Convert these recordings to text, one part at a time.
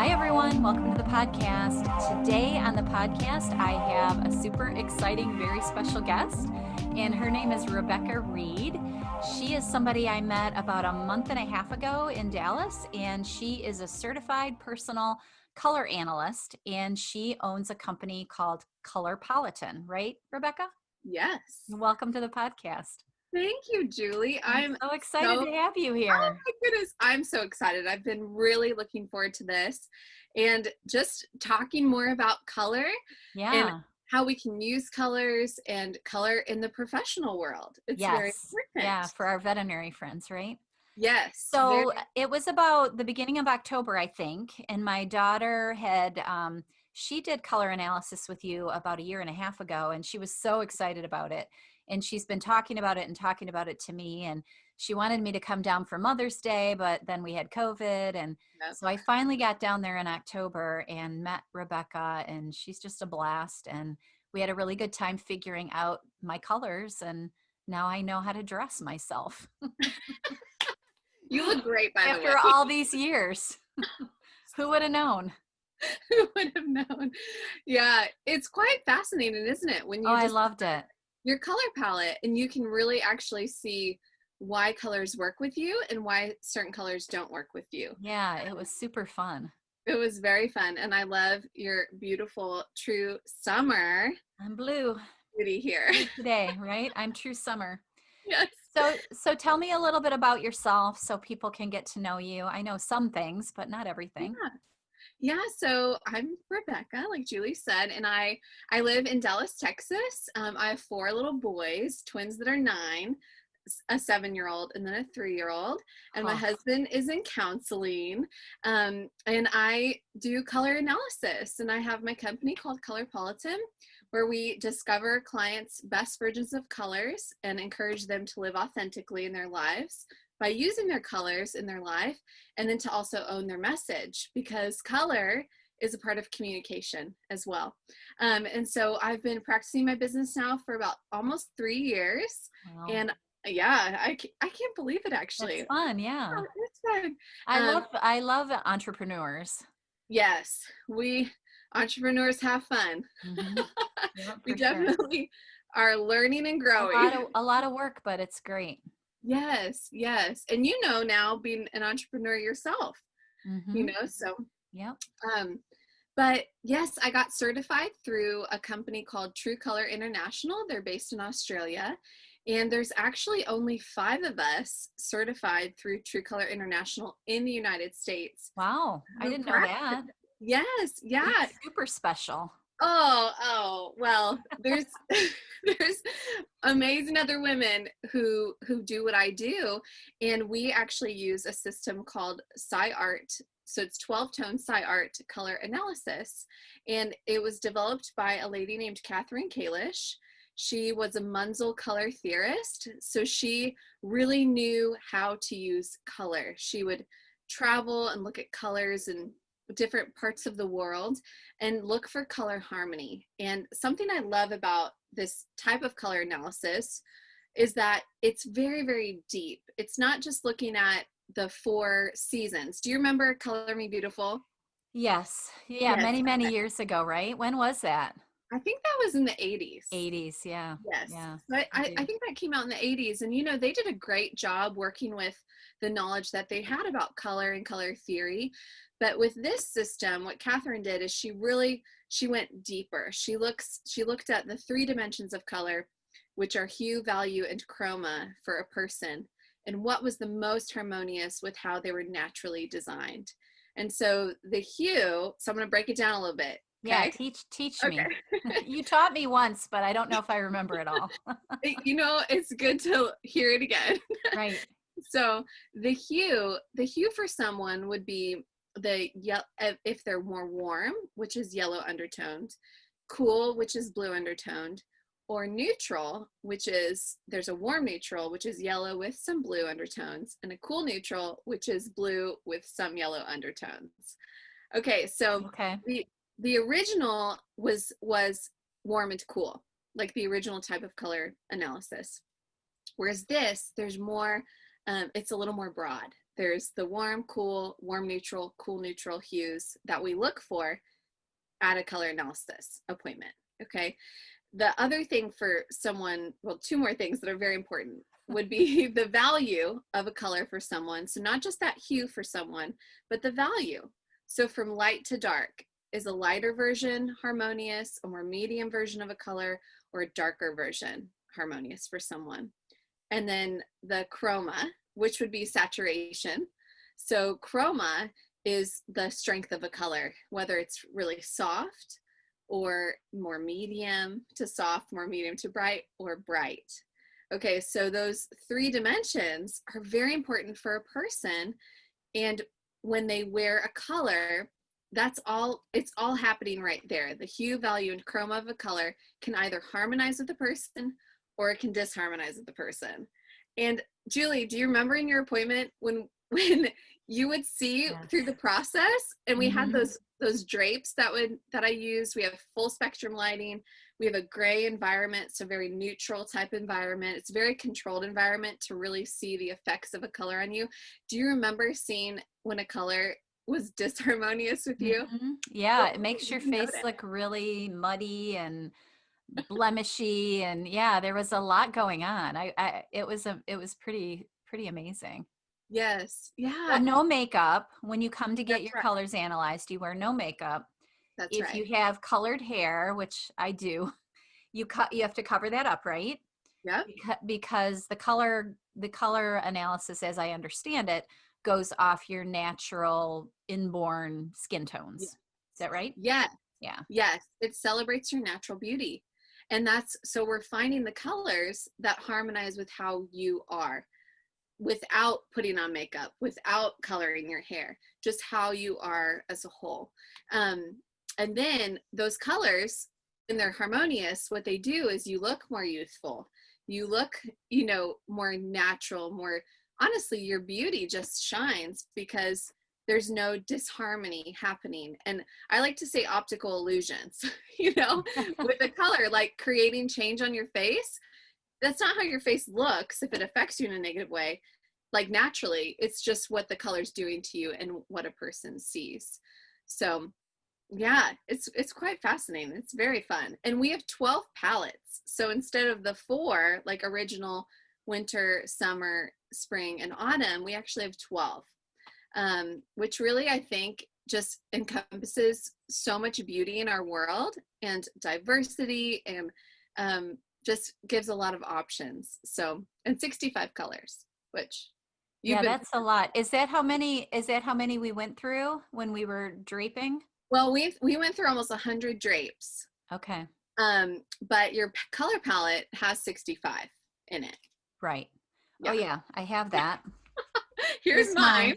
Hi, everyone. Welcome to the podcast. Today on the podcast, I have a super exciting, very special guest, and her name is Rebecca Reid. She is somebody I met about a month and a half ago in Dallas, and she is a certified personal color analyst, and she owns a company called Colorpolitan, right, Rebecca? Yes. Welcome to the podcast. Thank you, Julie. I'm so excited to have you here. Oh my goodness. I'm so excited. I've been really looking forward to this and just talking more about color and how we can use colors and color in the professional world. It's very important. Yeah, for our veterinary friends, right? Yes. So it was about the beginning of October, I think, and my daughter had, she did color analysis with you about a year and a half ago, and she was so excited about it. And she's been talking about it to me, and she wanted me to come down for Mother's Day, but then we had COVID, and so I finally got down there in October and met Rebecca, and she's just a blast, and we had a really good time figuring out my colors, and now I know how to dress myself. You look great, by the way. After all these years. Who would have known? Who would have known? Yeah, it's quite fascinating, isn't it? When you I loved it. Your color palette, and you can really actually see why colors work with you and why certain colors don't work with you. Yeah, it was super fun. It was very fun, and I love your beautiful true summer. I'm blue. Beauty here today, right? I'm true summer. Yes. So tell me a little bit about yourself so people can get to know you. I know some things, but not everything. Yeah, so I'm Rebecca, like Julie said, and I live in Dallas, Texas. I have 4 little boys, twins that are 9, a 7-year-old, and then a 3-year-old. And my husband is in counseling, and I do color analysis. And I have my company called Colorpolitan, where we discover clients' best versions of colors and encourage them to live authentically in their lives by using their colors in their life, and then to also own their message, because color is a part of communication as well. And so I've been practicing my business now for about almost 3 years. Wow. And yeah, I can't believe it, actually. It's fun, yeah. Oh, it's fun. I love entrepreneurs. Yes, we entrepreneurs have fun. Mm-hmm. Yeah, we definitely are learning and growing. A lot of work, but it's great. Yes. And now being an entrepreneur yourself, so. Yeah. But yes, I got certified through a company called True Color International. They're based in Australia. And there's actually only 5 of us certified through True Color International in the United States. Wow. I didn't know that. Yes. Yeah. It's super special. Oh, well, there's amazing other women who do what I do. And we actually use a system called SciArt. So it's 12-tone SciArt color analysis. And it was developed by a lady named Catherine Kalish. She was a Munsell color theorist. So she really knew how to use color. She would travel and look at colors in different parts of the world and look for color harmony. And something I love about this type of color analysis is that it's very, very deep. It's not just looking at the 4 seasons. Do you remember Color Me Beautiful? Yes. Yeah. Yes. Many years ago, right? When was that? I think that was in the 80s. 80s, yeah. Yes. Yeah. So I think that came out in the 80s. And, they did a great job working with the knowledge that they had about color and color theory. But with this system, what Catherine did is she went deeper. She looked at the 3 dimensions of color, which are hue, value, and chroma for a person, and what was the most harmonious with how they were naturally designed. And so the hue, so I'm going to break it down a little bit. Okay? Yeah, teach me. You taught me once, but I don't know if I remember it all. It's good to hear it again. Right. So the hue for someone would be if they're more warm, which is yellow undertoned, cool, which is blue undertoned, or neutral, which is, there's a warm neutral, which is yellow with some blue undertones, and a cool neutral, which is blue with some yellow undertones. Okay, so the original was warm and cool, like the original type of color analysis. Whereas this, there's more, it's a little more broad. there's the warm, cool, warm, neutral, cool, neutral hues that we look for at a color analysis appointment. Okay. The other thing for someone, well, two more things that are very important would be the value of a color for someone. So not just that hue for someone, but the value. So from light to dark, is a lighter version harmonious, a more medium version of a color, or a darker version harmonious for someone? And then the chroma, which would be saturation. So chroma is the strength of a color, whether it's really soft or more medium to soft, more medium to bright, or bright. Okay, so those 3 dimensions are very important for a person. And when they wear a color, it's all happening right there. The hue, value, and chroma of a color can either harmonize with the person or it can disharmonize with the person. And Julie, do you remember in your appointment when you would see through the process, and we had those drapes that I use. We have full spectrum lighting. We have a gray environment, so very neutral type environment. It's a very controlled environment to really see the effects of a color on you. Do you remember seeing when a color was disharmonious with you? Yeah, it makes your face look really muddy and blemishy, and yeah, there was a lot going on. It was pretty amazing. Yes. Yeah. So no makeup when you come to get your colors analyzed. You wear no makeup. That's if you have colored hair, which I do, you have to cover that up, right? Yeah. Because the color analysis, as I understand it, goes off your natural inborn skin tones. Is that right? Yeah. Yeah. Yes. It celebrates your natural beauty. And so we're finding the colors that harmonize with how you are without putting on makeup, without coloring your hair, just how you are as a whole. And then those colors, when they're harmonious, what they do is you look more youthful. You look, more natural, more, honestly, your beauty just shines because there's no disharmony happening. And I like to say optical illusions, with the color, like creating change on your face. That's not how your face looks if it affects you in a negative way. Like naturally, it's just what the color's doing to you and what a person sees. So yeah, it's quite fascinating. It's very fun. And we have 12 palettes. So instead of the 4, like original winter, summer, spring, and autumn, we actually have 12, which really, I think, just encompasses so much beauty in our world and diversity, and just gives a lot of options. So, and 65 colors, which that's a lot. Is that how many we went through when we were draping? Well, we went through almost 100 drapes. Okay. But your color palette has 65 in it. Right. Yeah. Oh yeah, I have that. Here's mine.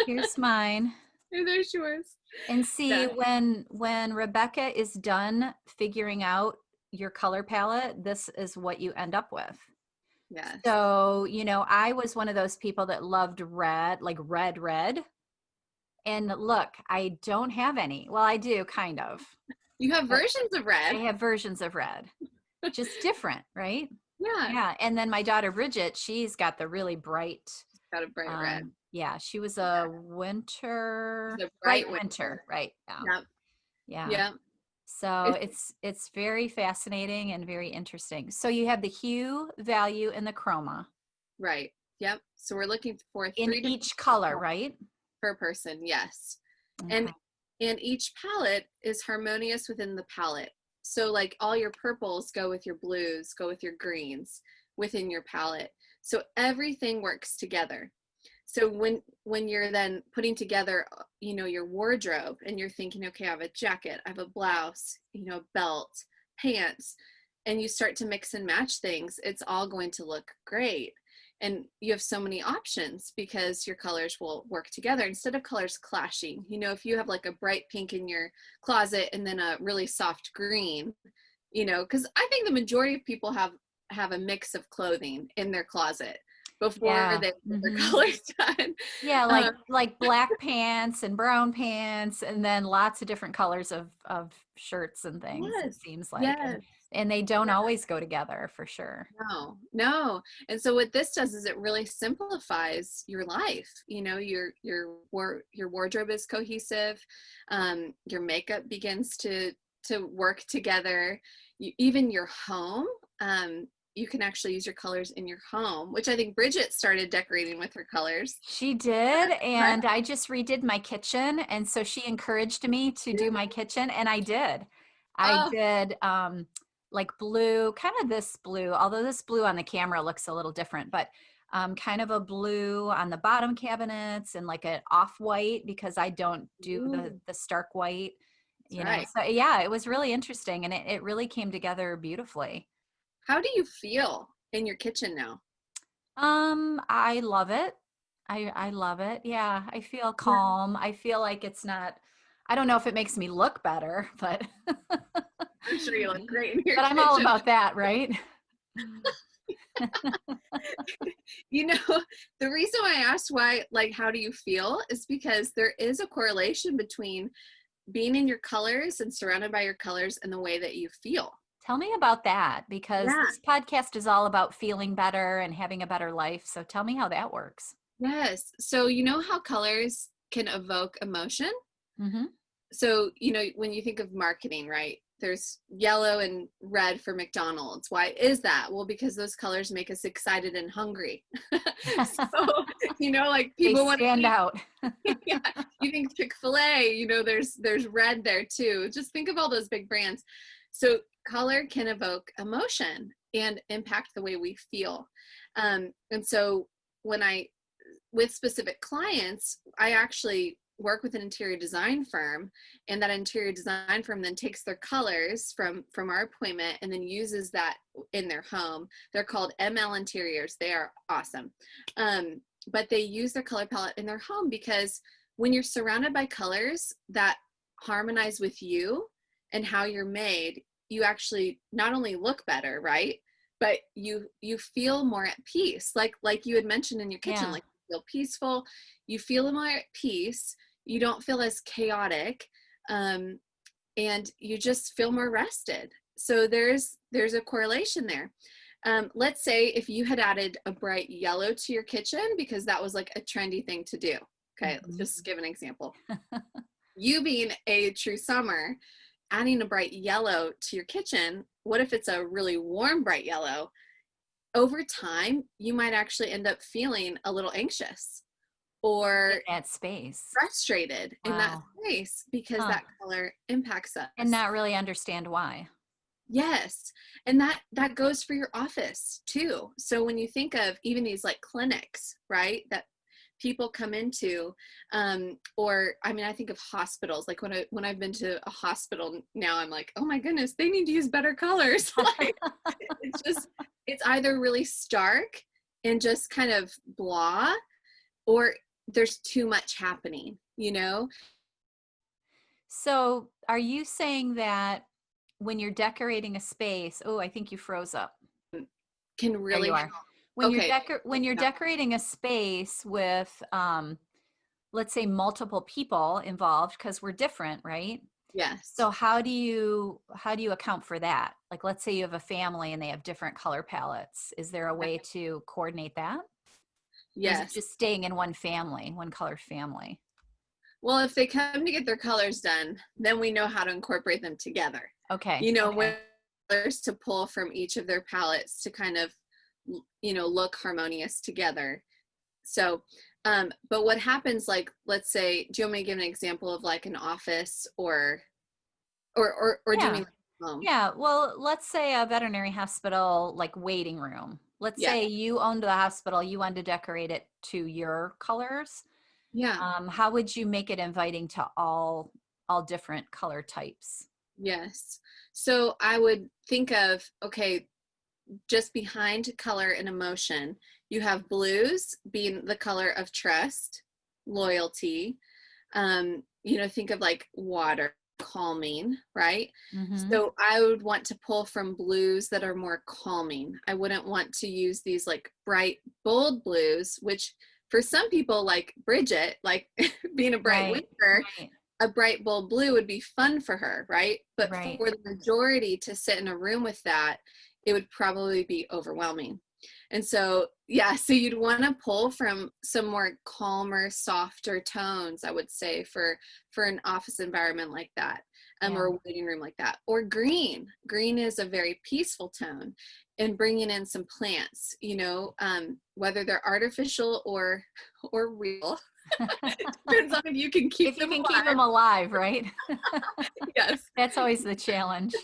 Here's mine. And there's yours. And see, when Rebecca is done figuring out your color palette, this is what you end up with. Yes. So, I was one of those people that loved red, like red. And look, I don't have any. Well, I do kind of. You have versions of red. I have versions of red. Just different, right? Yeah. Yeah. And then my daughter Bridget, she's got the really bright. She's got a bright red. Yeah, she was a winter. Bright winter, right? Yeah. Yeah. Yeah. So it's very fascinating and very interesting. So you have the hue, value, and the chroma. Right. Yep. So we're looking for in each color, right? Per person, yes. Okay. And each palette is harmonious within the palette. So like all your purples go with your blues, go with your greens within your palette. So everything works together. So when you're then putting together, your wardrobe, and you're thinking, okay, I have a jacket, I have a blouse, a belt, pants, and you start to mix and match things, it's all going to look great. And you have so many options because your colors will work together instead of colors clashing. If you have like a bright pink in your closet and then a really soft green, because I think the majority of people have a mix of clothing in their closet. before Yeah. they get their Hmm. colors done. Yeah, Um, like black pants and brown pants, and then lots of different colors of shirts and things, it yes, seems like. yes. And they don't always go together for sure. No, no. And so what this does is it really simplifies your life. You know, your wardrobe is cohesive. Your makeup begins to work together. Even your home, you can actually use your colors in your home, which I think Bridget started decorating with her colors. She did, Right? and I just redid my kitchen, and so she encouraged me to do my kitchen, and I did. I Oh, did like blue, kind of this blue, although this blue on the camera looks a little different, but kind of a blue on the bottom cabinets and like an off-white because I don't do ooh, the stark white, that's you know. right. So yeah, it was really interesting and it really came together beautifully. How do you feel in your kitchen now? I love it. I love it. Yeah, I feel Yeah, calm. I feel like it's not, I don't know if it makes me look better, but I'm sure you look great in your but I'm all kitchen. about that, right? You know, the reason why I asked why, like, how do you feel is because there is a correlation between being in your colors and surrounded by your colors and the way that you feel. Tell me about that because Yeah. this podcast is all about feeling better and having a better life. So tell me how that works. Yes. So, you know how colors can evoke emotion? Hmm. So, you know, when you think of marketing, right? There's yellow and red for McDonald's. Why is that? Well, because those colors make us excited and hungry. So, you know, like They people want stand to out. eat. Yeah, you think Chick-fil-A, you know, there's red there too. Just think of all those big brands. So color can evoke emotion and impact the way we feel. And so when I with specific clients, I actually work with an interior design firm, and that interior design firm then takes their colors from our appointment and then uses that in their home. They're called ML Interiors. They are awesome. But they use their color palette in their home because when you're surrounded by colors that harmonize with you and how you're made, you actually not only look better, right? But you feel more at peace. Like you had mentioned in your kitchen, Yeah. like feel peaceful, you feel more at peace, you don't feel as chaotic, um, and you just feel more rested. So there's a correlation there. Let's say if you had added a bright yellow to your kitchen because that was like a trendy thing to do. Okay, let's Hmm. just give an example. You being a true summer, adding a bright yellow to your kitchen, what if it's a really warm bright yellow? Over time, you might actually end up feeling a little anxious In or that space. frustrated in that Wow. space because Huh. that color impacts And us. not really understand why. Yes. And that goes for your office too. So when you think of even these like clinics, right, that people come into, or I mean, I think of hospitals. Like when I've been to a hospital now, I'm like, oh my goodness, they need to use better colors. Like it's just it's either really stark and just kind of blah, or there's too much happening, you know? So, are you saying that when you're decorating a space, oh, I think you froze up. Can There you really are. okay. When you're decorating a space with let's say multiple people involved because we're different, right? Yes. So how do you account for that? Like let's say you have a family and they have different color palettes. Is there a way to coordinate that? Or is it Yes. just staying in one family, one color family? Well, if they come to get their colors done, then we know how to incorporate them together. Okay. You know, Okay. what colors to pull from each of their palettes to kind of, you know, look harmonious together. So, but what happens, like, let's say, do you want me to give an example of like an office or do you Yeah. mean home? Yeah, well, let's say a veterinary hospital like waiting room. Let's Yeah. say you owned the hospital, you wanted to decorate it to your colors. Yeah. How would you make it inviting to all different color types? Yes. So I would think of, okay, just behind color and emotion, you have blues being the color of trust, loyalty. You know, think of like water. calming, right? Mm-hmm. So I would want to pull from blues that are more calming. I wouldn't want to use these like bright, bold blues, which for some people like Bridget, like being a bright Right. winter, Right. a bright, bold blue would be fun for her, right? But Right. for the majority to sit in a room with that, it would probably be overwhelming. And so, yeah, so you'd want to pull from some more calmer, softer tones, I would say, for an office environment like that, Yeah. or a waiting room like that. Or green. Green is a very peaceful tone. And bringing in some plants, whether they're artificial or real. Depends on if you can keep If you them can keep alive. them alive, right? Yes. That's always the challenge.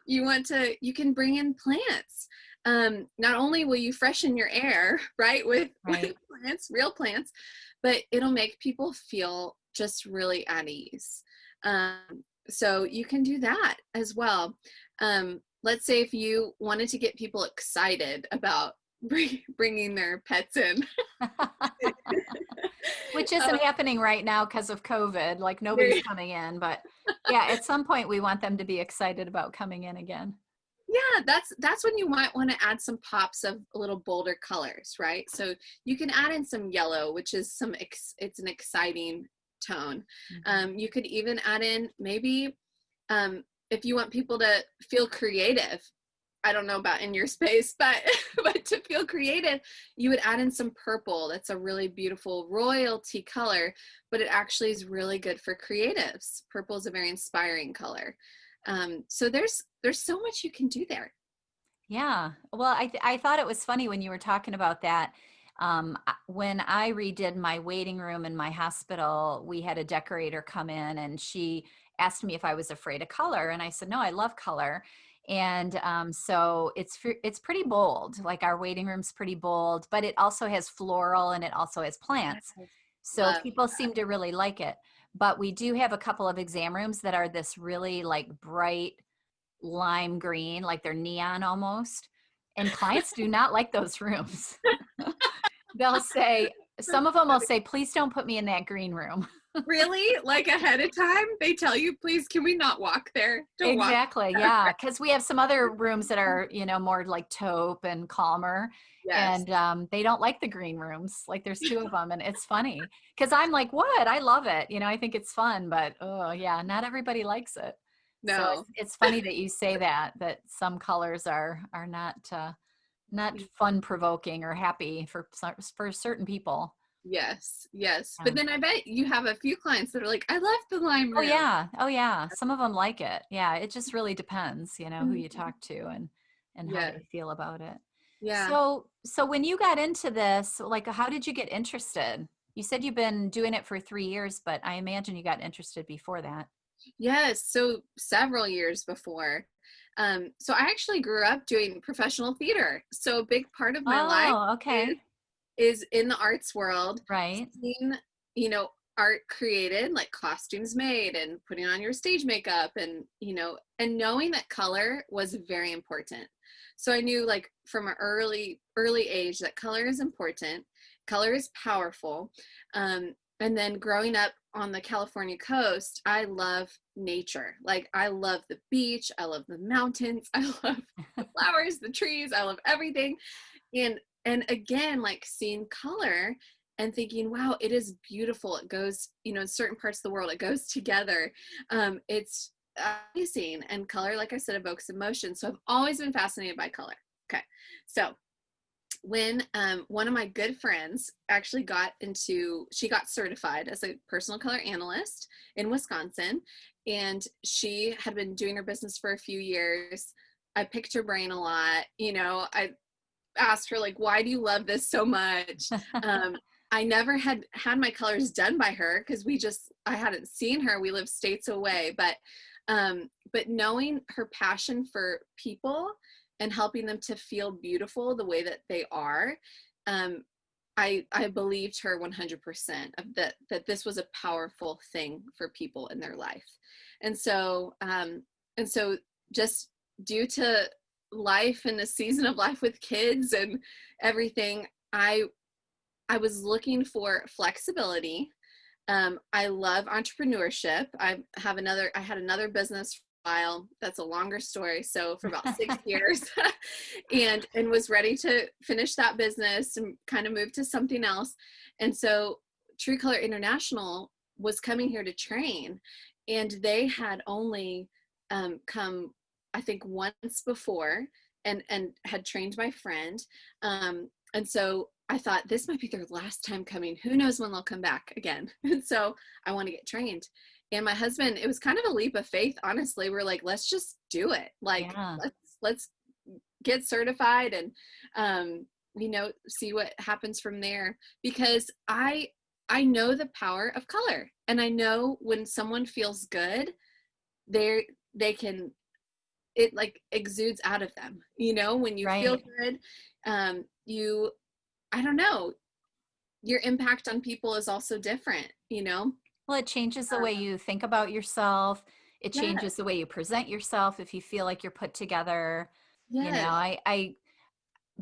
You can bring in plants. Not only will you freshen your air, right, with Right. plants, real plants, but it'll make people feel just really at ease. So you can do that as well. Let's say if you wanted to get people excited about bringing their pets in. Which um, isn't happening right now because of COVID. Like nobody's there- coming in, but yeah, at some point we want them to be excited about coming in again. yeah, that's when you might want to add some pops of a little bolder colors, right? So you can add in some yellow, which is it's an exciting tone. Mm-hmm. You could even add in maybe if you want people to feel creative. I don't know about in your space, but but to feel creative, you would add in some purple. That's a really beautiful royalty color, but it actually is really good for creatives. Purple is a very inspiring color. So there's so much you can do there. Yeah. Well, I thought it was funny when you were talking about that. When I redid my waiting room in my hospital, we had a decorator come in and she asked me if I was afraid of color, and I said no, I love color. And so it's pretty bold. Like our waiting room's pretty bold, but it also has floral and it also has plants. Yes, So love. people seem to really like it. But we do have a couple of exam rooms that are this really like bright lime green, like they're neon almost. And clients do not like those rooms. They'll say, some of them will say, please don't put me in that green room. Really? Like ahead of time, they tell you, please, can we not walk there? Don't walk. Exactly. Yeah. Because we have some other rooms that are, more like taupe and calmer. Yes. And they don't like the green rooms. Like there's two of them. And it's funny because I'm like, what? I love it. I think it's fun. But oh, yeah, not everybody likes it. So No. it's funny that you say that some colors are not fun provoking or happy for certain people. Yes. Yes. Yeah. But then I bet you have a few clients that are like, I love the lime Oh room. yeah. Oh yeah. Some of them like it. Yeah. It just really depends, who you Mhm. talk to and how Yes. they feel about it. Yeah. So when you got into this, like how did you get interested? You said you've been doing it for 3 years, but I imagine you got interested before that. Yes. So several years before. So I actually grew up doing professional theater. So a big part of my life Oh, is okay. is in the arts world, Right. seeing, you know, art created, like costumes made and putting on your stage makeup and, and knowing that color was very important. So I knew like from an early age that color is important, color is powerful. And then growing up on the California coast, I love nature. Like I love the beach, I love the mountains, I love the flowers, the trees, I love everything. And again, like seeing color and thinking, wow, it is beautiful. It goes, in certain parts of the world, it goes together. It's amazing. And color, like I said, evokes emotion. So I've always been fascinated by color. Okay. So when one of my good friends actually she got certified as a personal color analyst in Wisconsin, and she had been doing her business for a few years. I picked her brain a lot. I asked her like, why do you love this so much? I never had my colors done by her because I hadn't seen her. We live states away, but knowing her passion for people and helping them to feel beautiful the way that they are, I believed her 100% of that this was a powerful thing for people in their life. And so just due to life and the season of life with kids and everything, I was looking for flexibility. I love entrepreneurship. I had another business for a while. That's a longer story. So for about 6 years, and was ready to finish that business and kind of move to something else. And so True Color International was coming here to train, and they had only come, I think, once before, and had trained my friend. And so I thought this might be their last time coming. Who knows when they'll come back again? And so I want to get trained. And my husband, it was kind of a leap of faith, honestly. We're like, let's just do it. Like, Yeah. let's get certified and see what happens from there. Because I know the power of color, and I know when someone feels good, they can, it like exudes out of them, when you feel Right. good. I don't know, your impact on people is also different. Well, it changes the way you think about yourself. It Yes, changes the way you present yourself if you feel like you're put together. yes,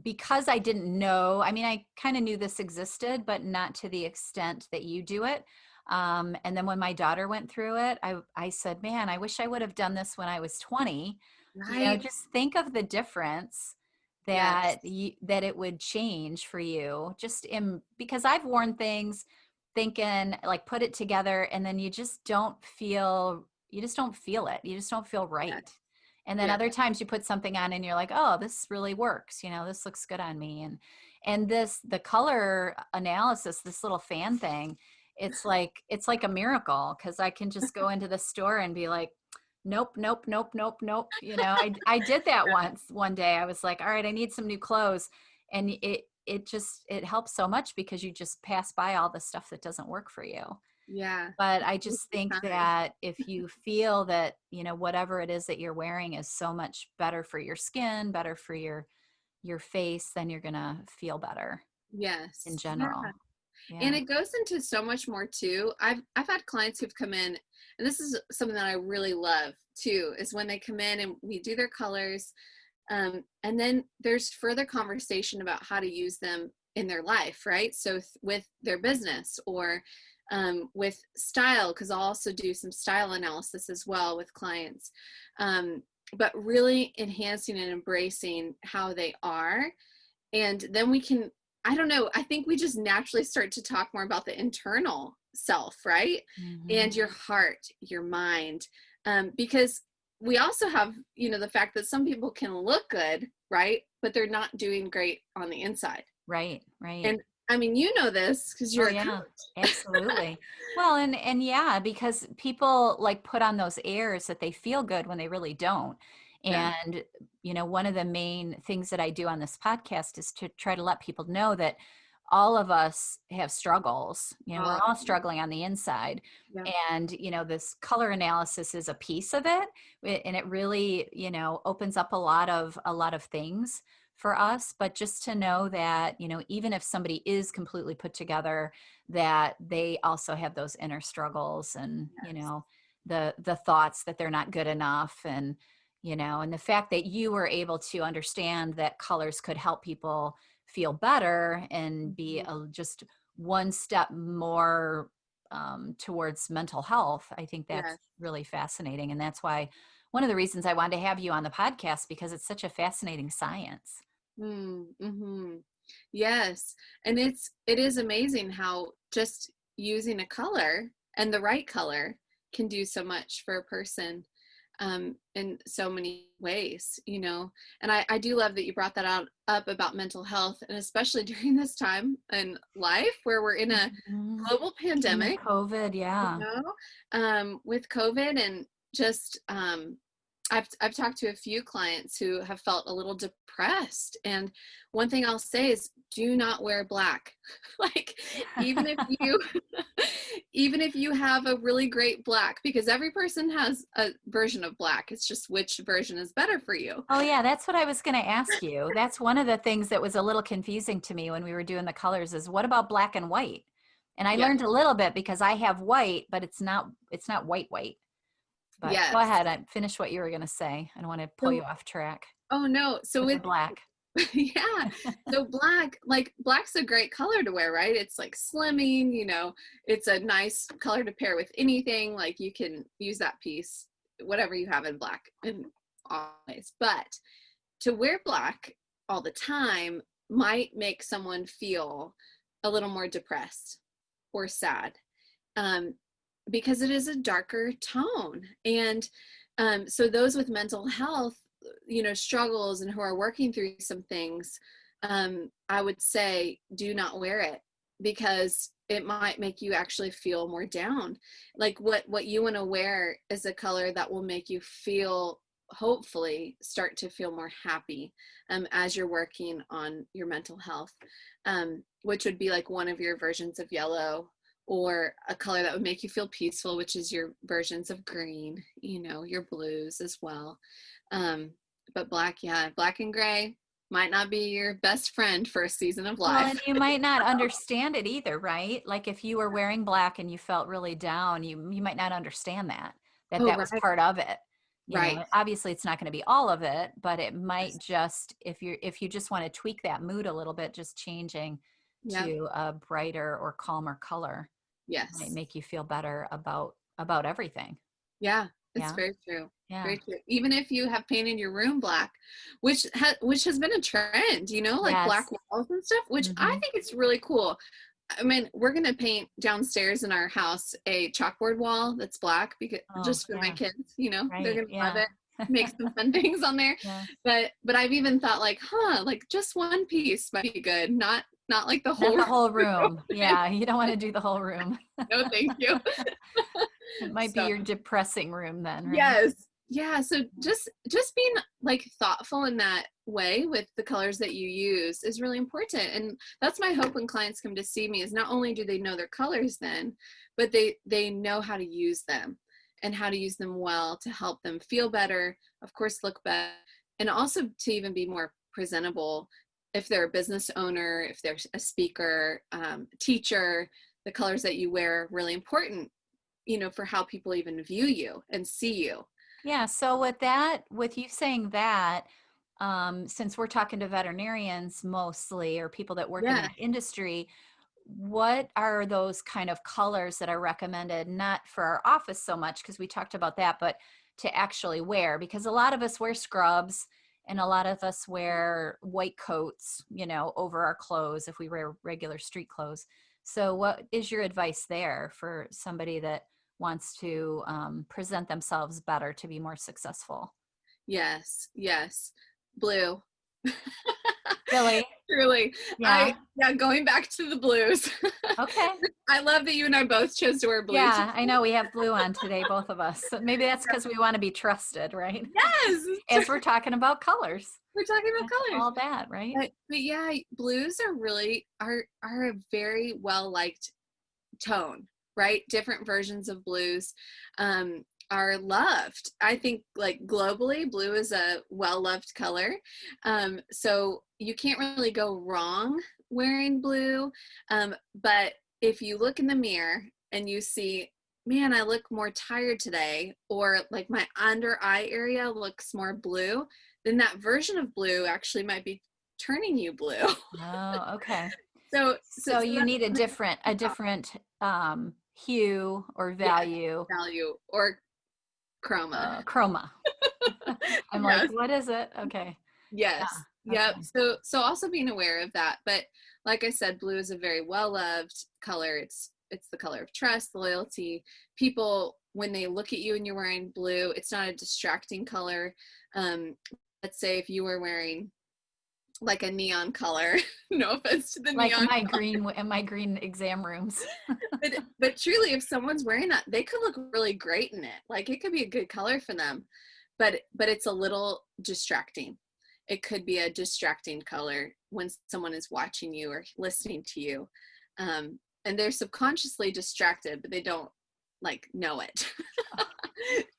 Because I didn't know, I mean, I kind of knew this existed, but not to the extent that you do it. And then when my daughter went through it, I said, man, I wish I would have done this when I was 20. right, Just think of the difference yes, that it would change for you. Because I've worn things thinking like put it together, and then you just don't feel it. You just don't feel yes, right. And then yeah, other times you put something on and you're like, oh, this really works. This looks good on me. And the color analysis, this little fan thing, it's like a miracle, because I can just go into the store and be like, nope, nope, nope, nope, nope. I did that one day. I was like, all right, I need some new clothes. And it helps so much, because you just pass by all the stuff that doesn't work for you. yeah. But I It takes just think time. that if you feel that, whatever it is that you're wearing is so much better for your skin, better for your face, then you're going to feel better in Yes, yeah. general. And Yeah. it goes into so much more too. I've had clients who've come in, and this is something that I really love too, is when they come in and we do their colors, and then there's further conversation about how to use them in their life, right? So with their business, or with style, because I'll also do some style analysis as well with clients. But really enhancing and embracing how they are. And then we can, I don't know, I think we just naturally start to talk more about the internal self, right? And Hmm. your heart, your mind. Because we also have, the fact that some people can look good, right? But they're not doing great on the inside. Right, right. And I mean, you know this because Oh you're a coach. yeah, absolutely. Well, and yeah, because people like put on those airs that they feel good when they really don't. Yeah. And one of the main things that I do on this podcast is to try to let people know that all of us have struggles. We're Uh, all struggling on the inside. yeah. And this color analysis is a piece of it, and it really, opens up a lot of things for us. But just to know that, even if somebody is completely put together, that they also have those inner struggles, and Yes. the thoughts that they're not good enough, and the fact that you were able to understand that colors could help people feel better and be Mhm. just one step more towards mental health. I think that's Yes. really fascinating, and that's why one of the reasons I wanted to have you on the podcast, because it's such a fascinating science. Mm-hmm. Yes. And it is amazing how just using a color, and the right color, can do so much for a person, in so many ways. And I do love that you brought that up about mental health, and especially during this time in life where we're in a Mhm. global In the pandemic, COVID, you yeah. know, with COVID. And just I've talked to a few clients who have felt a little depressed, and one thing I'll say is, do not wear black. Like, even if you even if you have a really great black, because every person has a version of black. It's just which version is better for you. Oh, yeah, that's what I was going to ask you. That's one of the things that was a little confusing to me when we were doing the colors, is what about black and white? And I Yeah. learned a little bit, because I have white, but it's not white white. But go Yes. ahead, finish what you were going to say. I don't want to pull So, you off track oh no. So with the black. Yeah. So black's a great color to wear, right? It's like slimming, it's a nice color to pair with anything. Like you can use that piece, whatever you have in black and always. But to wear black all the time might make someone feel a little more depressed or sad, um, because it is a darker tone. And so those with mental health, struggles and who are working through some things, I would say do not wear it, because it might make you actually feel more down. Like what you want to wear is a color that will make you feel, hopefully start to feel more happy, as you're working on your mental health, which would be like one of your versions of yellow, or a color that would make you feel peaceful, which is your versions of green, your blues as well. But black, yeah, black and gray might not be your best friend for a season of Well, and life. you might not understand it either, right? Like if you were wearing black and you felt really down, you might not understand Oh, that was right, part of it. right. Obviously it's not going to be all of it, but it might Yes. just, if you just want to tweak that mood a little bit, just changing Yep. to a brighter or calmer color might Yes. make you feel better about everything. Yeah, it's Yeah. very true. Yeah. Very true. Even if you have painted your room black, which has been a trend, like black Yes. walls and stuff, which I Hmm. think it's really cool. I mean, we're gonna paint downstairs in our house a chalkboard wall that's black, because Oh, just for my yeah. kids, they're Right. gonna love Yeah. it. Make some fun things on there. Yeah. But I've even thought like, like just one piece might be good, not like the Not whole the whole room. room. Yeah. You don't want to do the whole room. No, thank you. It might be So your depressing room then, right? yes. Yeah, so just being like thoughtful in that way with the colors that you use is really important. And that's my hope when clients come to see me, is not only do they know their colors then, but they know how to use them, and how to use them well to help them feel better, of course look better, and also to even be more presentable. If they're a business owner, if they're a speaker, teacher, the colors that you wear are really important, for how people even view you and see you. Yeah. So with you saying that, since we're talking to veterinarians mostly, or people that work in Yeah. that industry, what are those kind of colors that are recommended, not for our office so much, because we talked about that, but to actually wear? Because a lot of us wear scrubs and a lot of us wear white coats, over our clothes if we wear regular street clothes. So what is your advice there for somebody that wants to present themselves better to be more successful? Yes, yes. Blue. Really? Truly. Yeah. Yeah, going back to the blues. Okay. I love that you and I both chose to wear blue today. Yeah, I know we have blue on today, both of us. So maybe that's because we want to be trusted, right? Yes, As we're talking about colors. we're talking about That's colors. all that, right? But yeah, blues are really are a very well liked tone, right? Different versions of blues are loved. I think like globally, blue is a well-loved color. So you can't really go wrong wearing blue. But if you look in the mirror and you see, man, I look more tired today, or like my under eye area looks more blue, then that version of blue actually might be turning you blue. Oh, okay. So So you that's need a different hue or yes, value, value or chroma. chroma. I'm like, Yes, what is it? Okay. yes, Yeah. yep. Okay. So also being aware of that. But like I said, blue is a very well loved color. It's the color of trust, loyalty. People, when they look at you and you're wearing blue, it's not a distracting color. um let's say if you were wearing like a neon color, no offense to the Like neon, my green exam rooms. but truly, if someone's wearing that, they could look really great in it. Like it could be a good color for them, but it's a little distracting. It could be a distracting color when someone is watching you or listening to you, and they're subconsciously distracted, but they don't like know it.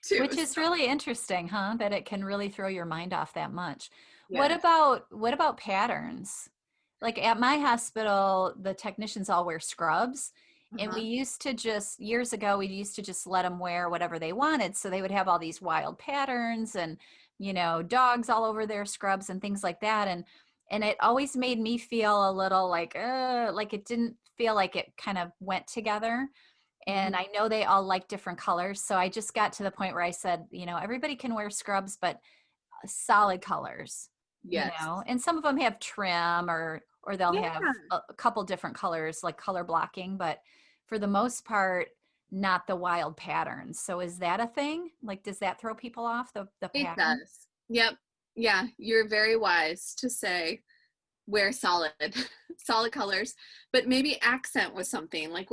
Too. Which is really interesting, huh? That it can really throw your mind off that much. Yes. What about patterns? Like at my hospital, the technicians all wear scrubs, and we Uh-huh. used to just years ago we used to just let them wear whatever they wanted. So they would have all these wild patterns and dogs all over their scrubs and things like that. And it always made me feel a little like it didn't feel like it kind of went together. And I know they all like different colors. So I just got to the point where I said, everybody can wear scrubs, but solid colors, Yes. and some of them have trim or they'll Yeah. have a couple different colors like color blocking, but for the most part, not the wild patterns. So is that a thing? Like, does that throw people off the It pattern? does. Yep. Yeah. You're very wise to say wear solid, solid colors, but maybe accent with something like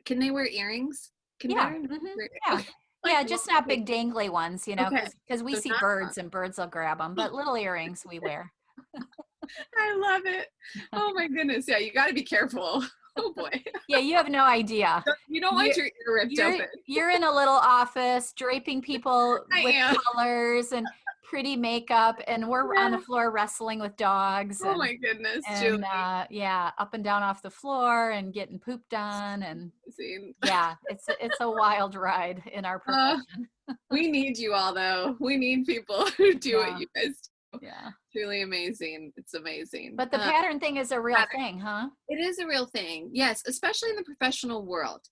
can they wear earrings? Can Yeah. bear? Yeah. Okay. Like Yeah, what? just not big dangly ones, Okay. because we So see not, birds and birds will grab them, but little earrings we wear. I love it. Oh my goodness. Yeah. You got to be careful. Oh boy. Yeah, you have no idea. You don't You're want your ear ripped you're open. you're in a little office draping people I with am. colors and pretty makeup, and we're on the Yeah. floor wrestling with dogs Oh and my goodness, and Julie. yeah, up and down off the floor and getting pooped on, and See, yeah, it's a wild ride in our uh, profession. we need you all though. We need people who do what Yeah, you guys do. yeah. Truly amazing. It's amazing. But the pattern thing is a real thing, huh? It is a real thing. Yes, especially in the professional world.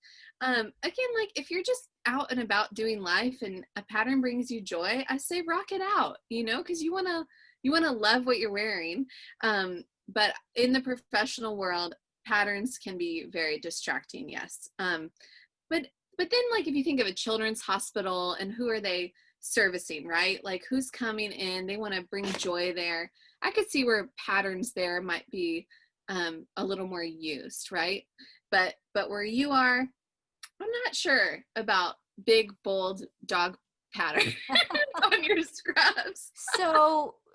Again, like if you're just out and about doing life and a pattern brings you joy, I say rock it out, because you wanna love what you're wearing. But in the professional world, patterns can be very distracting, yes. But then like if you think of a children's hospital and who are they servicing, right? Like who's coming in, they want to bring joy there. I could see where patterns there might be a little more used, right? But where you are, I'm not sure about big bold dog pattern on your scrubs. Could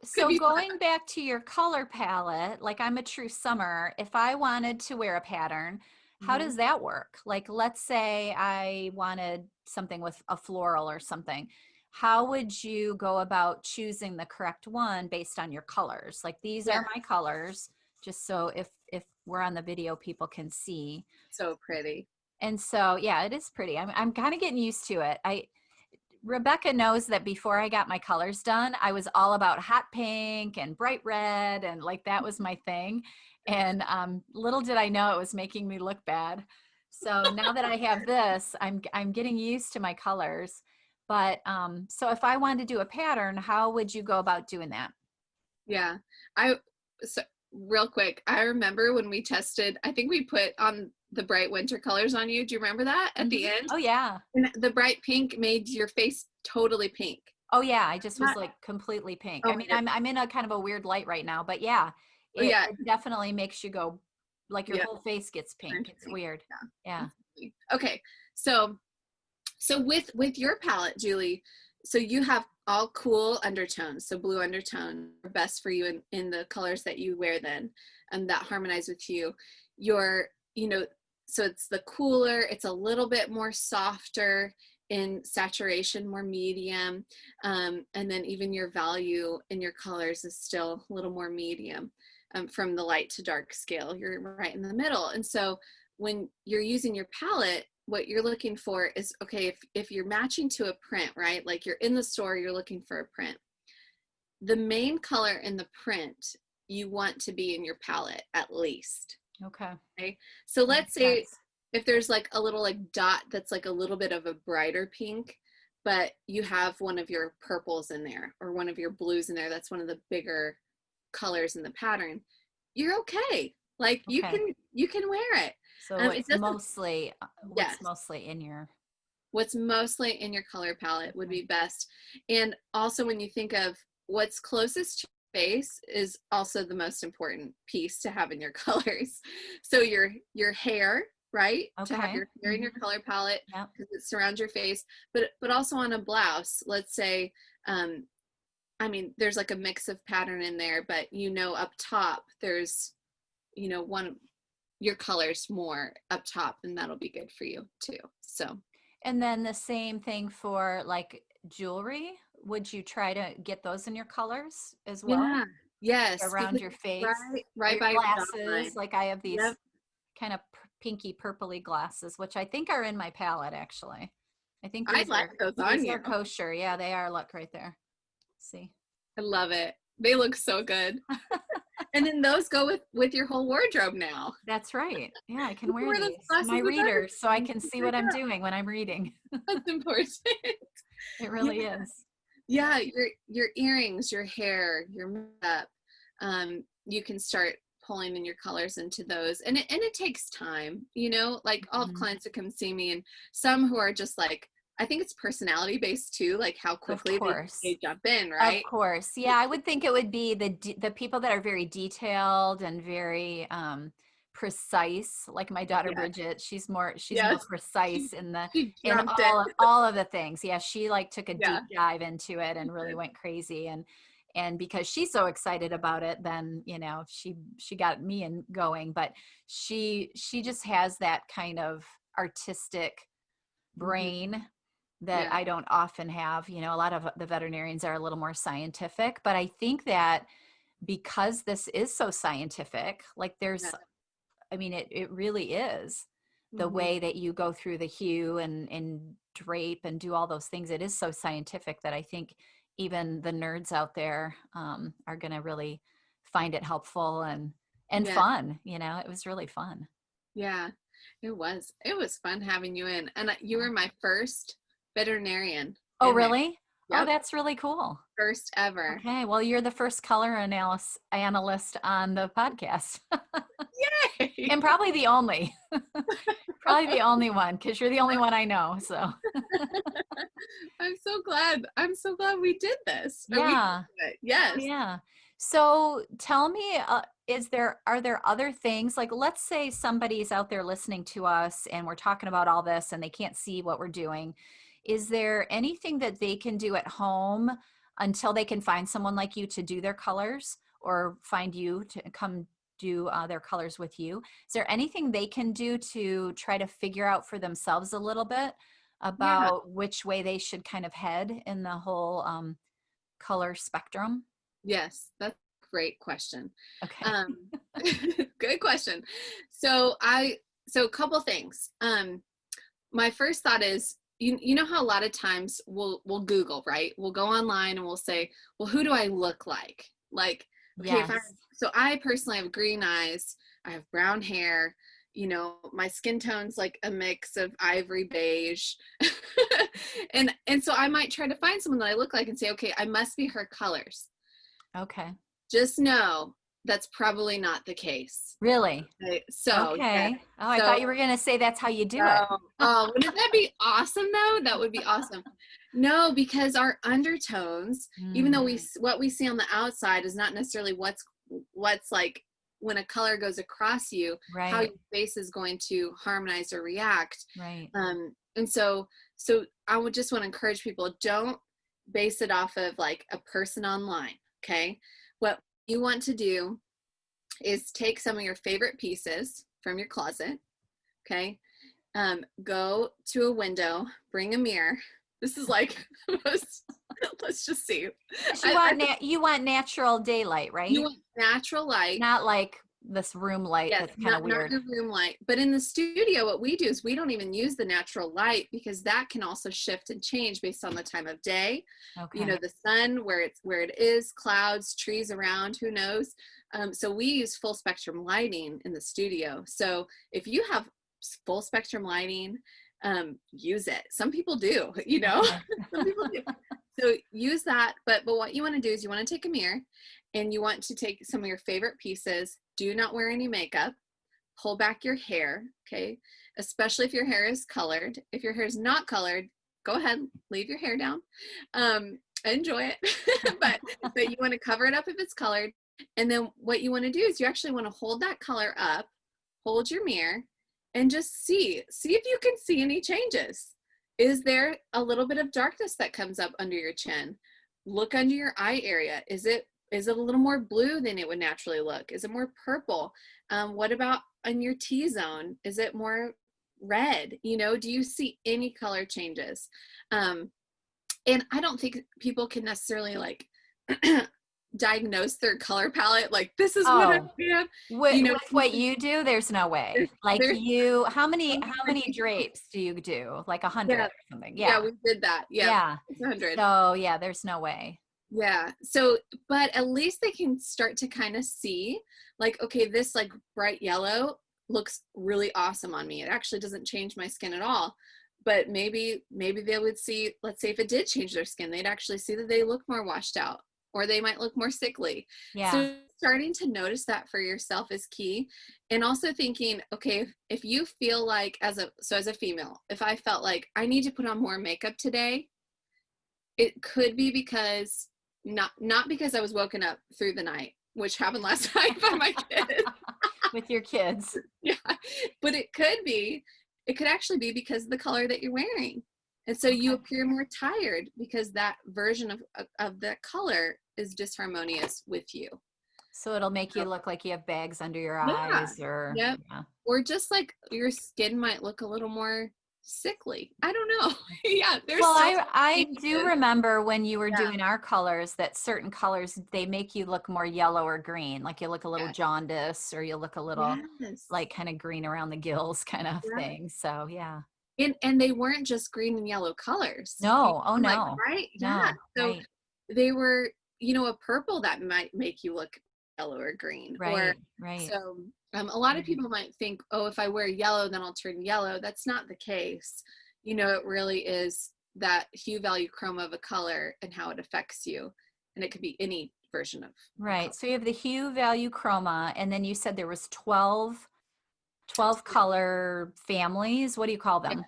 So be fun. going back to your color palette, like I'm a true summer, if I wanted to wear a pattern, how Mhm. does that work? Like let's say I wanted something with a floral or something. How would you go about choosing the correct one based on your colors? Like these Yeah, are my colors, just so if we're on the video people can see. so pretty. And so yeah, it is pretty. I'm kind of getting used to it. I Rebecca knows that before I got my colors done, I was all about hot pink and bright red, and like that was my thing. And little did I know it was making me look bad. So now that I have this, I'm getting used to my colors. But so if I wanted to do a pattern, how would you go about doing that? Yeah. I so real quick, I remember when we tested, I think we put on the bright winter colors on you. Do you remember that at the end? Oh yeah. And the bright pink made your face totally pink. Oh yeah. I just was Not, like completely pink. oh I my mean, goodness. I'm in a kind of a weird light right now, but yeah, Oh yeah. it definitely makes you go like your Yeah. whole face gets pink. It's weird. Yeah. Yeah. Okay. So with your palette, Julie, so you have all cool undertones. So blue undertone are best for you in the colors that you wear then, and that harmonize with you. Your, so it's the cooler, it's a little bit more softer in saturation, more medium. And then even your value in your colors is still a little more medium, from the light to dark scale. You're right in the middle. And so when you're using your palette, what you're looking for is, okay, if you're matching to a print, right? Like you're in the store, you're looking for a print. The main color in the print you want to be in your palette at least. Okay. Okay. So That let's makes say sense. if there's like a little like dot that's like a little bit of a brighter pink, but you have one of your purples in there or one of your blues in there, that's one of the bigger colors in the pattern, you're okay. Like Okay. you can wear it. So It doesn't, what's yes, mostly in your what's mostly in your color palette would be best. And also when you think of what's closest to your face is also the most important piece to have in your colors. So your hair, right? To have okay. your hair in your color palette Yep. because it surrounds your face, but also on a blouse. Let's say, I mean, there's like a mix of pattern in there, but up top there's one your colors more up top, and that'll be good for you too. So And then the same thing for like jewelry. Would you try to get those in your colors as well yeah, yes, around because your it's face or right your by your glasses? jawline. Like I have Yep. these kind of pinky purpley glasses, which I think are in my palette actually. I think I like those on these you. are kosher. Yeah, they are. Look right there. See. I love it. They look so good. And then those go with your whole wardrobe now. That's right. Yeah, I can You can wear wear those these. glasses My with readers, so I everything. can see I what I'm know. doing when I'm reading. That's important. It Yeah. really is. Yeah, your earrings, your hair, your makeup, you can start pulling in your colors into those, and it takes time, you know. Like I'll have Mhm. clients that come see me, and some who are just like, I think it's personality based too, like how Of quickly course. they jump in, Of right? course. Yeah, I would think it would be the people that are very detailed and very precise, like my daughter Yes, Bridget. She's more yes. precise She in the she in jumped in. all of the things. Yeah, she like took a Yeah, deep dive into it she and really did. went crazy, and because she's so excited about it, then she got me in going. But she just has that kind of artistic Hmm. brain that Yeah, I don't often have. A lot of the veterinarians are a little more scientific, but I think that because this is so scientific, like yeah. I mean, it really is the Hmm. way that you go through the hue and drape and do all those things. It is so scientific that I think even the nerds out there are going to really find it helpful and Yeah, fun. It was really fun. yeah. It was fun having you in, and you Yeah. were my first veterinarian Oh, in there. really? Oh, Yep, that's really cool. first ever. Okay, well, you're the first color analyst on the podcast, Yay! and probably the only, probably the only one, because you're the only one I know. So, I'm so glad we did this, or we did yeah. it. Oh, Yes. yeah. So, tell me, are there other things, like, let's say somebody's out there listening to us, and we're talking about all this, and they can't see what we're doing. Is there anything that they can do at home until they can find someone like you to do their colors, or find you to come do their colors with you? Is there anything they can do to try to figure out for themselves a little bit Yeah. about which way they should kind of head in the whole color spectrum? Yes. That's a great question. Okay. Um, good question. So so a couple things. My first thought is, you know how a lot of times we'll Google, right? We'll go online and we'll say, well, who do I look like? Like, okay, Yes. so I personally have green eyes, I have brown hair, my skin tone's like a mix of ivory beige. And so I might try to find someone that I look like and say, okay, I must be her colors. Okay. Just know that's probably not the case. Really? Okay, so yeah. Okay. Oh, I So thought you were going to say that's how you do it. wouldn't that be awesome though? That would be awesome. No, because our undertones, even though Mm, what we see on the outside is not necessarily what's like when a color goes across you, how right. your face is going to harmonize or react. Right. And so I would just want to encourage people, don't base it off of like a person online. Okay. What you want to do is take some of your favorite pieces from your closet. Okay. Go to a window, bring a mirror. This is like let's just see. 'Cause I you want natural daylight, You right? want natural light. Not like this room light Yes, that's kind of not weird. your room light. But in the studio, what we do is we don't even use the natural light, because that can also shift and change based on the time of day. Okay. The sun, where it is, clouds, trees around, who knows. So we use full spectrum lighting in the studio. So if you have full spectrum lighting, use it. Some people do, Okay. some people do. So use that. But what you want to do is you want to take a mirror, and you want to take some of your favorite pieces. Do not wear any makeup. Pull back your hair, okay? Especially if your hair is colored. If your hair is not colored, go ahead, leave your hair down. Enjoy it. but you want to cover it up if it's colored. And then what you want to do is you actually want to hold that color up, hold your mirror, and just see if you can see any changes. Is there a little bit of darkness that comes up under your chin? Look under your eye area. Is it a little more blue than it would naturally look? Is it more purple? What about on your T-zone? Is it more red? Do you see any color changes? And I don't think people can necessarily like diagnose their color palette. Like, this is what I Oh, have. with what you do, there's no way. Like There's how many drapes do you do? Like 100 yeah, or something? yeah, Yeah. we did that. Yeah, Yeah. it's 100. So yeah, there's no way. Yeah. So, but at least they can start to kind of see like, okay, this like bright yellow looks really awesome on me. It actually doesn't change my skin at all. But maybe they would see, let's say if it did change their skin, they'd actually see that they look more washed out or they might look more sickly. Yeah. So starting to notice that for yourself is key. And also thinking, okay, if you feel like as a female, if I felt like I need to put on more makeup today, it could be because not because I was woken up through the night, which happened last night by my kids. With your kids. Yeah. But it could actually be because of the color that you're wearing. And so you Okay. appear more tired because that version of that color is disharmonious with you. So it'll make you So, look like you have bags under your yeah. eyes or Yep. yeah. Or just like your skin might look a little more sickly. I don't know. Yeah, there's Well, so I many do changes. remember when you were Yeah. doing our colors that certain colors they make you look more yellow or green, like you look a little Yes. jaundice or you look a little Yes. like kind of green around the gills kind of Yeah. thing. So yeah. And they weren't just green and yellow colors. No, oh Like, no, right? Yeah. no, So right, they were, a purple that might make you look yellow or green. Or right, right. so a lot of Right. people might think, oh, if I wear yellow, then I'll turn yellow. That's not the case. It really is that hue value chroma of a color and how it affects you. And it could be any version of a Right. color. So you have the hue value chroma, and then you said there was 12 color families. What do you call them?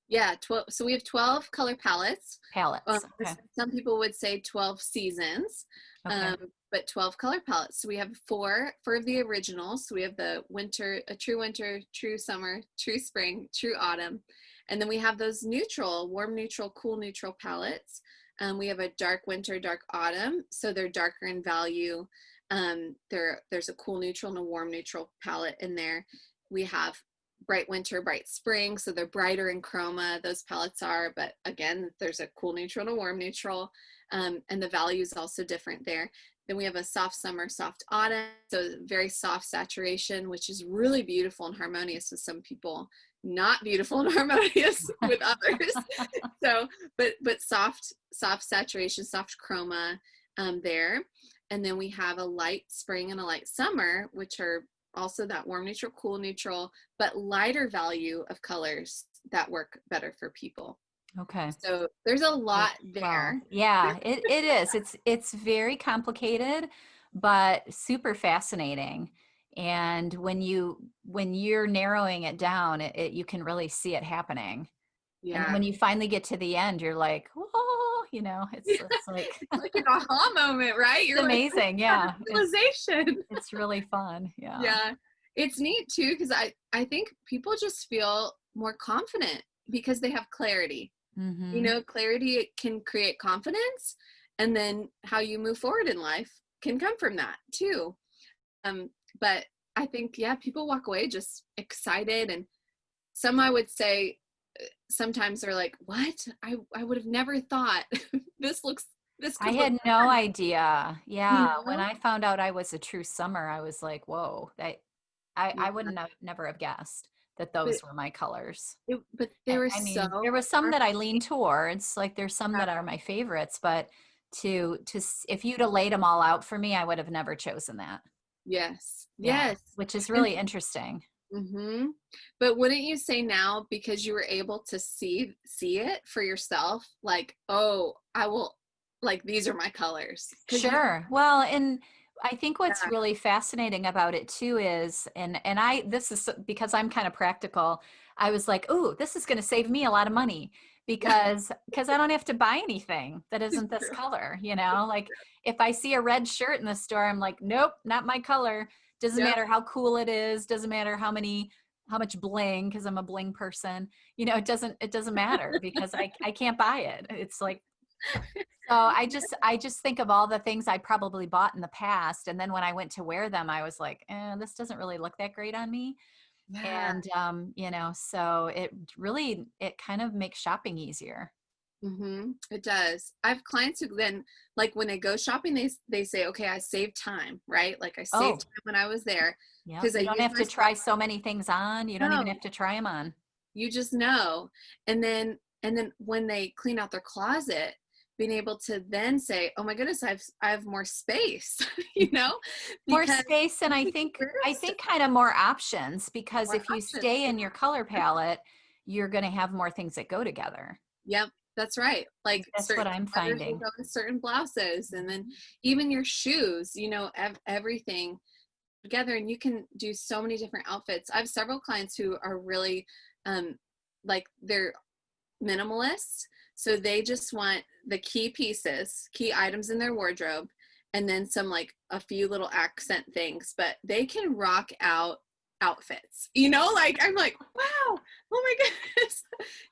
Yeah, 12. So we have 12 color palettes. Palettes. Okay. Some people would say 12 seasons, Okay. um, but 12 color palettes. So we have four for the originals. So we have the winter, true summer, true spring, true autumn. And then we have those neutral, warm neutral, cool neutral palettes. We have a dark winter, dark autumn. So they're darker in value. There's a cool neutral and a warm neutral palette in there. We have bright winter, bright spring. So they're brighter in chroma, those palettes are, but again, there's a cool neutral and a warm neutral. And the value is also different there. Then we have a soft summer, soft autumn. So very soft saturation, which is really beautiful and harmonious with some people, not beautiful and harmonious with others. So, but soft saturation, soft chroma there. And then we have a light spring and a light summer, which are also that warm neutral, cool neutral, but lighter value of colors that work better for people. Okay. So there's a So lot 12. there. Yeah, it is. It's very complicated, but super fascinating. And when you're narrowing it down, you can really see it happening. And then Yeah. when you finally get to the end, you're like, whoa, it's like It's like an aha moment, right? it's You're like, amazing. "What Yeah. a realization." It's really fun. Yeah. Yeah. It's neat too, because I think people just feel more confident because they have clarity. Mm-hmm. Clarity can create confidence, and then how you move forward in life can come from that too. But I think, yeah, people walk away just excited, and some I would say sometimes they're like, what? I would have never thought this I could look had better, no idea. you Yeah. When know? I found out I was a true summer, I was like, whoa, I Yeah. wouldn't have never have guessed that But those were my colors. but they were I mean, so there was some that I lean perfect. towards, like there's some Yeah. that are my favorites, but if you'd have laid them all out for me, I would have never chosen that. Yes. Yeah, Yes. which is And really interesting. but wouldn't you say now, because you were able to see it for yourself, like, oh, I will, like, these are my colors, because you Sure. Well, and I think what's yeah. really fascinating about it too is, and this is because I'm kind of practical. I was like, "Ooh, this is going to save me a lot of money Yeah. because I don't have to buy anything that isn't this True. color." Like if I see a red shirt in the store, I'm like, "Nope, not my color." Doesn't Yep. matter how cool it is. Doesn't matter how much bling because I'm a bling person. It doesn't matter because I can't buy it. It's like so I just think of all the things I probably bought in the past, and then when I went to wear them, I was like, this doesn't really look that great on me. Yeah. And so it kind of makes shopping easier. It does. I have clients who then, like, when they go shopping, they say, okay, I saved time, right? Like, I saved Oh, time when I was there yeah. because I You don't used have my to try stuff. so many things on. You don't even No, have to try them on. you just know. And then when they clean out their closet, being able to then say, oh my goodness, I have more space, More because space, and I think kind of more options, because more if you options. stay in your color palette, you're going to have more things that go together. Yep, that's right. Like That's what certain I'm sweaters will finding. go with certain blouses, and then even your shoes, everything together, and you can do so many different outfits. I have several clients who are really like they're minimalists, so they just want the key items in their wardrobe, and then some like a few little accent things, but they can rock out outfits, like I'm like, wow, oh my goodness.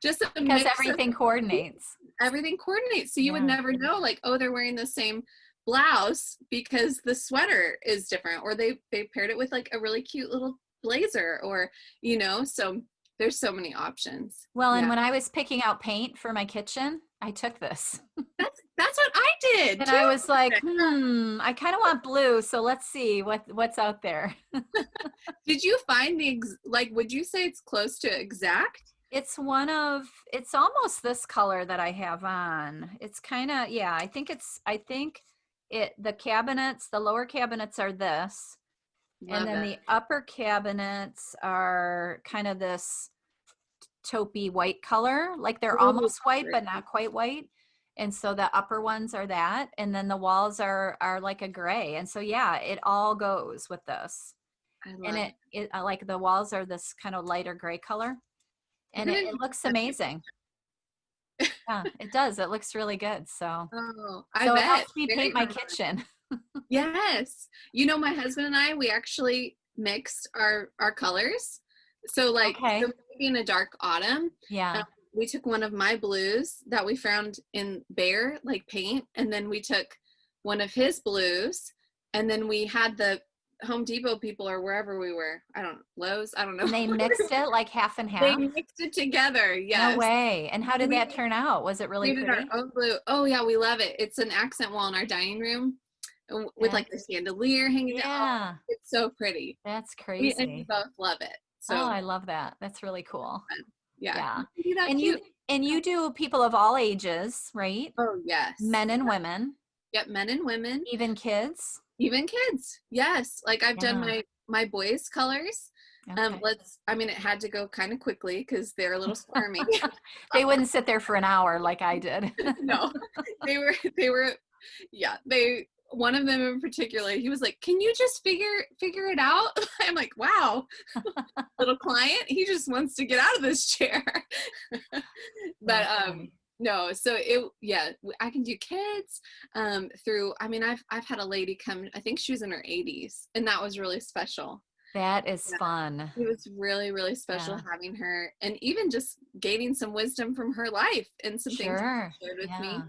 Just a Because mix of everything coordinates. everything coordinates, so you would Yeah. never know, like, oh, they're wearing the same blouse because the sweater is different, or they paired it with like a really cute little blazer, or so there's so many options. Well, and Yeah, when I was picking out paint for my kitchen, I took this. that's what I did And too. I was like, I kind of want blue, so let's see what's out there. Did you find would you say it's close to exact? It's almost this color that I have on. It's kind of, yeah, I think the lower cabinets are this, and Love then that. the upper cabinets are kind of this taupey white color. Like they're Ooh, almost white, but not quite white. And so the upper ones are that, and then the walls are like a gray. And so yeah, it all goes with this. I And love it like the walls are this kind of lighter gray color, you're and gonna it need looks to send me- amazing. Yeah, it does. It looks really good. oh, I So it bet. helps me Very paint my hard. kitchen. Yes. My husband and I, we actually mixed our colors. So Okay. maybe in a dark autumn, Yeah. we took one of my blues that we found in Bear, like paint, and then we took one of his blues, and then we had the Home Depot people, or wherever we were, I don't know, Lowe's, I don't know. And they mixed it like half and They half. mixed it together. No Yes. way. And how did We that turn out? Was it really created our pretty? own blue. Oh yeah, we love it. It's an accent wall in our dining room with like the That's, chandelier hanging down. Oh, yeah, it's so pretty. that's We crazy. both love it. Oh, So I love that. That's really cool. yeah, Yeah. you can do that And too. you do people of all ages, right? Oh yes. Men and women, Yep, men and women, even kids. even kids. Yes. Like I've done Yeah. my boys' colors. Okay. It had to go kind of quickly because they're a little squirmy. They wouldn't sit there for an hour like I did. No. They were yeah, one of them in particular, he was like, "Can you just figure it out?" I'm like, "Wow, little client, he just wants to get out of this chair." But That's funny. no, so I can do kids through. I mean, I've had a lady come. I think she was in her 80s, and that was really special. That is Yeah, fun. it was really really special Yeah. having her, and even just gaining some wisdom from her life and some things Sure. she shared with me. Yeah.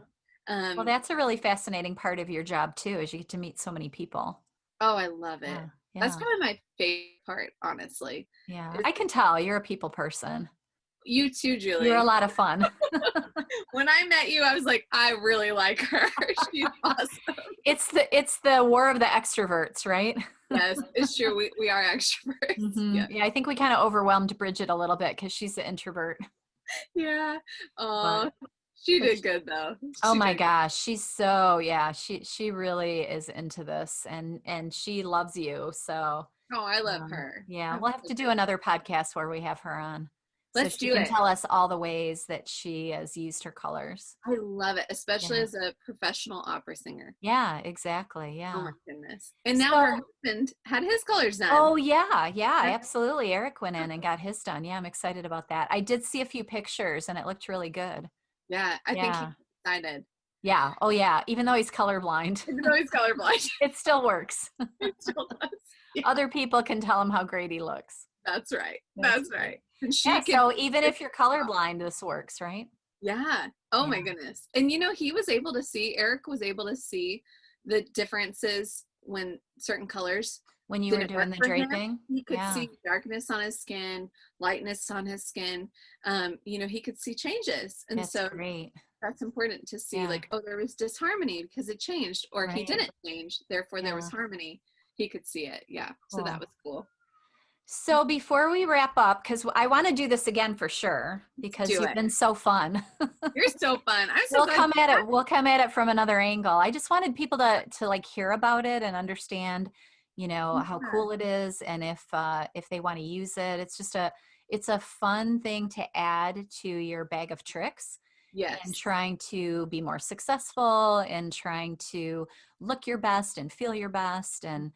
Well, Um, that's a really fascinating part of your job too, is you get to meet so many people. oh, I love it. Yeah. That's Yeah. probably my favorite part, honestly. Yeah. Is I can tell you're a people person. you too, You're a Julie. lot of fun. When I met you, I was like, I really like her. She's awesome. It's the war of the extroverts, right? Yes, it's true. We are extroverts. Yeah. Yeah, I think we kind of overwhelmed Bridget a little bit because she's the introvert. Yeah. Oh, But, she but did good though. oh She my did good. gosh, she's so, yeah, she really is into this, and she loves you. So Oh, I love her. yeah, I'm we'll have so to do good. another podcast where we have her on, so Let's she do can it. tell us all the ways that she has used her colors. I love it, especially Yeah. as a professional opera singer. Yeah, exactly. Oh my Yeah. goodness. And now her So, husband had his colors done. oh yeah, yeah, That's absolutely. Eric went in and got his done. Yeah, I'm excited about that. I did see a few pictures and it looked really good. yeah, I think he's Yeah. excited. Yeah. Oh yeah. Even though he's colorblind, Even though he's colorblind. it still works. It still does. Yeah, Other people can tell him how great he looks. that's right. That's That's great. right. And Yeah. she can So even if you're colorblind, this works, right? yeah. Oh my Yeah. goodness. And Eric was able to see the differences when certain colors When you were didn't work doing the for him. draping. He could Yeah. see darkness on his skin, lightness on his skin. He could see changes. And That's so great. that's important to see, Yeah. like, oh, there was disharmony because it changed, or he Right. didn't change, therefore there was Yeah. harmony. He could see it. Yeah. So that Cool. was cool. So before we wrap up, because I want to do this again for sure, because Do you've it. been so fun. You're so fun. I'm so We'll glad. come at it. We'll come at it from another angle. I just wanted people to like hear about it and understand, how Yeah. cool it is, and if they want to use it. It's a fun thing to add to your bag of tricks and Yes. trying to be more successful and trying to look your best and feel your best and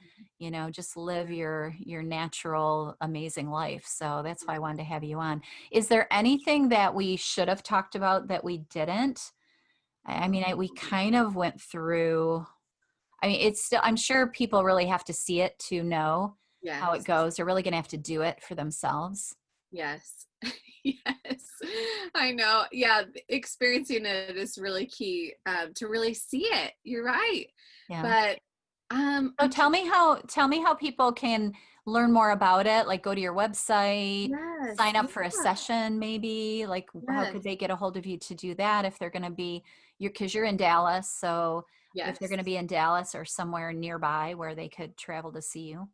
just live your natural amazing life. So that's why I wanted to have you on. Is there anything that we should have talked about that we didn't? I mean, we kind of went through. I mean, it's still, I'm sure people really have to see it to know how it Yes. goes. They're really going to have to do it for themselves. Yes. Yes. I know. Yeah. Experiencing it is really key, to really see it. You're right. Yeah. But So I'm tell me how people can learn more about it, like go to your website, yes. sign up for a Yeah. session maybe, like how could Yes. they get a hold of you to do that if they're going to be because you're in Dallas, so if they're Yes. going to be in Dallas or somewhere nearby where they could travel to see you.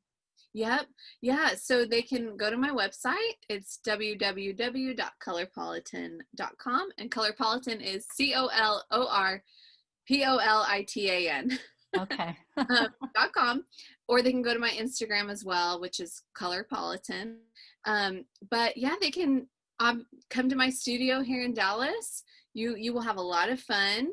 Yep. Yeah. So they can go to my website. It's www.colorpolitan.com. And Colorpolitan is COLORPOLITAN. Okay. .com, or they can go to my Instagram as well, which is Colorpolitan. But yeah, they can come to my studio here in Dallas. You will have a lot of fun.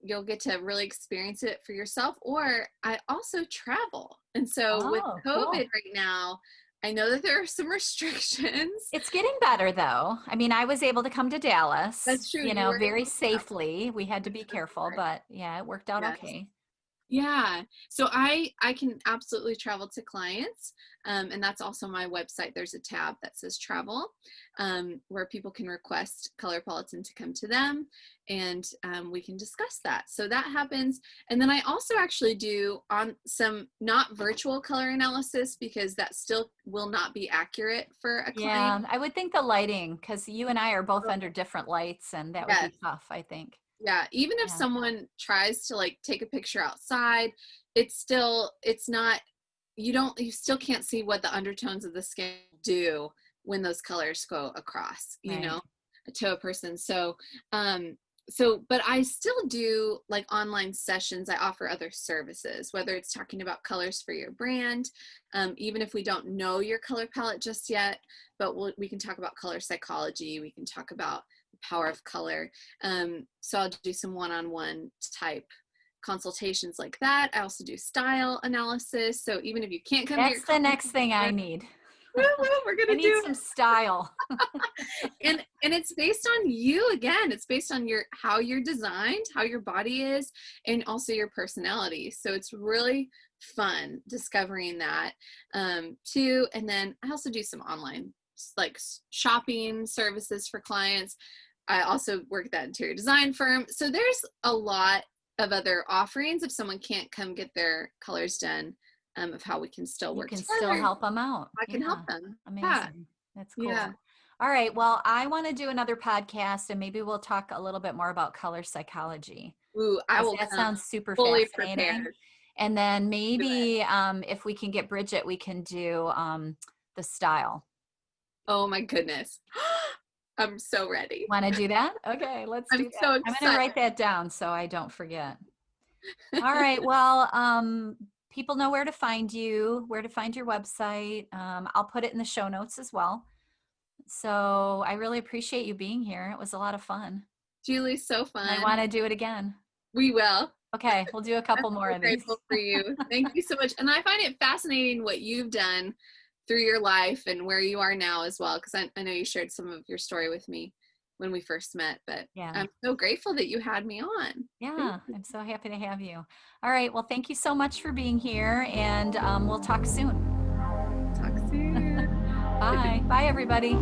You'll get to really experience it for yourself. Or I also travel, and so with Oh, COVID cool. right now, I know that there are some restrictions. It's getting better though. I mean, I was able to come to Dallas, That's true. You were very able to travel. safely. We had to be careful, but yeah, it worked out Yes. okay. Yeah. So I can absolutely travel to clients. And that's also my website. There's a tab that says travel, where people can request Colorpolitan to come to them, and we can discuss that. So that happens. And then I also actually do on some not virtual color analysis, because that still will not be accurate for a client. Yeah, I would think the lighting, because you and I are both under different lights, and that would Yes. be tough, I think. Yeah, even if Yeah. someone tries to like take a picture outside, it's not, you still can't see what the undertones of the skin do when those colors go across, Right. to a person. So but I still do like online sessions. I offer other services, whether it's talking about colors for your brand, even if we don't know your color palette just yet, but we can talk about color psychology. We can talk about the power of color. So I'll do some one-on-one type consultations like that. I also do style analysis. So even if you can't come to your That's the client, next thing I need. we're I gonna need do. some style. And it's based on you. Again, it's based on your how you're designed, how your body is, and also your personality. So it's really fun discovering that, too. And then I also do some online like shopping services for clients. I also work at that interior design firm. So there's a lot of other offerings if someone can't come get their colors done, of how we can still You work can still together. help them out. I can help Yeah. them. Yeah. Amazing. That's Yeah. cool. All right. Well, I want to do another podcast and maybe we'll talk a little bit more about color psychology Ooh, I because will that come sounds super fully fascinating. prepared. And then Do it. maybe if we can get Bridget, we can do the style. Oh my goodness. I'm so ready. Want to do that? Okay, let's I'm do that. so I'm going to excited. write that down so I don't forget. All right. Well, people know where to find you, where to find your website. I'll put it in the show notes as well. So I really appreciate you being here. It was a lot of fun. Julie's so And I fun. want to do it again. We will. Okay, we'll do a I'm couple more so of these. grateful for you. Thank you so much. And I find it fascinating what you've done through your life and where you are now as well, because I know you shared some of your story with me when we first met, but Yeah. I'm so grateful that you had me on. Yeah, I'm so happy to have you. All right. Well, thank you so much for being here, and we'll talk soon. Talk soon. Bye. Bye, everybody.